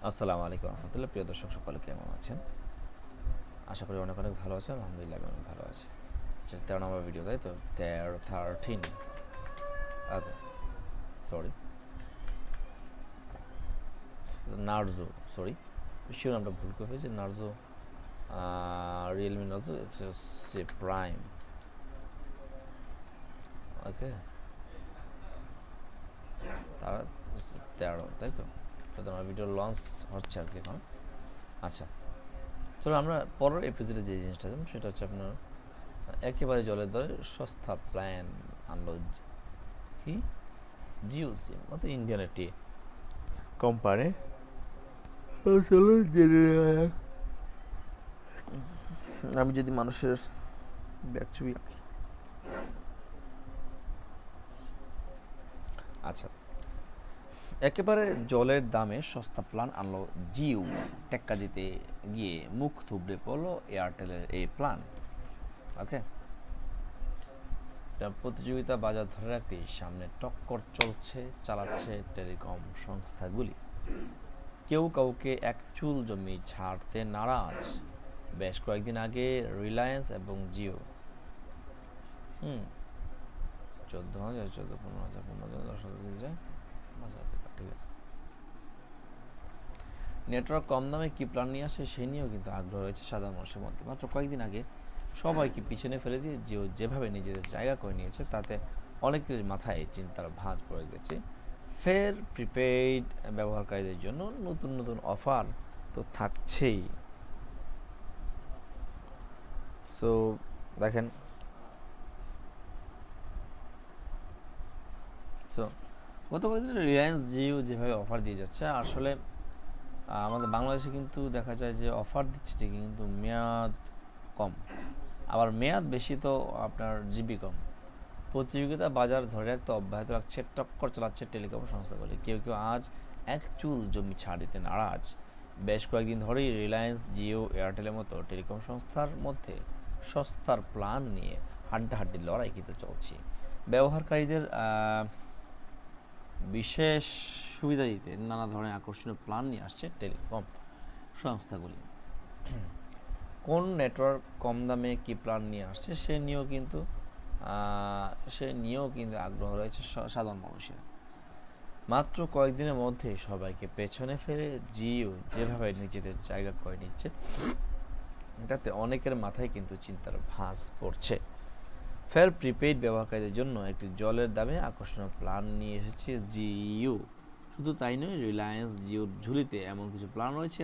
আসসালামু আলাইকুম রহমতুল্লাহ। প্রিয় দর্শক সকলে কেমন আছেন? আশা করি অনেক অনেক ভালো আছেন। আলহামদুলিল্লাহ আমি অনেক ভালো আছি। আচ্ছা, 13 নম্বর ভিডিও, তাই তো? 13 ওকে, সরি, নার্জো, সরি, শিওর নামটা ভুল করে ফেলেছি। নার্জো, রিয়েলমি নার্জো সে প্রাইম। ওকে, তারা 13, তাই তো? তো আমার ভিডিও লঞ্চ হচ্ছে আর কি এখন। আচ্ছা, চলো আমরা পরের এপিসোডে যে জিনিসটা আছে সেটা হচ্ছে আপনার একেবারে জলের দরে সস্তা প্ল্যান আনলো। কি? জিও সিম মতো ইন্ডিয়ান একটি কোম্পানি। চলো জেনে নেওয়া যাক। আমি যদি মানুষের ব্যাক ছবি আঁকি। আচ্ছা, একেবারে জলের দামে সস্তা প্ল্যান আনলো জিও। টেক্কা দিতে গিয়ে মুখ থুবড়ে পড়লো এয়ারটেলের এই প্ল্যান। ওকে, প্রতিযোগিতা বাজার ধরে রাখতে সামনে টক্কর চালাচ্ছে টেলিকম সংস্থাগুলি। কেউ কাউকে এক চুল জমি ছাড়তে নারাজ। বেশ কয়েকদিন আগে রিলায়েন্স এবং জিও 14,000, 15,000, 10,000 দিয়ে যায়। ঠিক আছে, নেটওয়ার্ক কম দামে কী প্ল্যান নিয়ে আসে সেই নিয়েও কিন্তু আগ্রহ রয়েছে সাধারণ মানুষের মধ্যে। মাত্র কয়েকদিন আগে সবাইকে পিছনে ফেলে দিয়ে জিও যেভাবে নিজেদের জায়গা করে নিয়েছে তাতে অনেকের মাথায় চিন্তার ভাঁজ পড়ে গেছে। ফের প্রিপেইড ব্যবহারকারীদের জন্য নতুন নতুন অফার তো থাকছেই। সো দেখেন, সো গত কয়েকদিন রিলায়েন্স জিও যেভাবে অফার দিয়ে যাচ্ছে, আসলে আমাদের বাংলাদেশে কিন্তু দেখা যায় যে অফার দিচ্ছে ঠিকই, কিন্তু মেয়াদ কম। আবার মেয়াদ বেশি তো আপনার জিবি কম। প্রতিযোগিতা বাজার ধরে রাখতে অব্যাহত রাখছে, টক্কর চালাচ্ছে টেলিকম সংস্থাগুলি। কেউ কেউ আজ এক চুল জমি ছাড় দিতে নারাজ। বেশ কয়েকদিন ধরেই রিলায়েন্স, জিও, এয়ারটেলের মতো টেলিকম সংস্থার মধ্যে সস্তার প্ল্যান নিয়ে হাড্ডাহাড্ডি লড়াই কিন্তু চলছে। ব্যবহারকারীদের বিশেষ সুবিধা দিতে নানা ধরনের আকর্ষণীয় প্ল্যান নিয়ে আসছে টেলিকম সংস্থাগুলি। কোন নেটওয়ার্ক কম দামে কী প্ল্যান নিয়ে আসছে সে নিয়েও কিন্তু আগ্রহ রয়েছে সাধারণ মানুষের। মাত্র কয়েকদিনের মধ্যে সবাইকে পেছনে ফেলে জিও যেভাবে নিজেদের জায়গা করে নিচ্ছে, এটাতে অনেকের মাথায় কিন্তু চিন্তার ভাঁজ পড়ছে। ফের প্রিপেইড ব্যবহারকারীদের জন্য একটি জলের দামে আকর্ষণীয় প্ল্যান নিয়ে এসেছে জিও। শুধু তাই নয়, রিলায়েন্স জিওর ঝুলিতে এমন কিছু প্ল্যান রয়েছে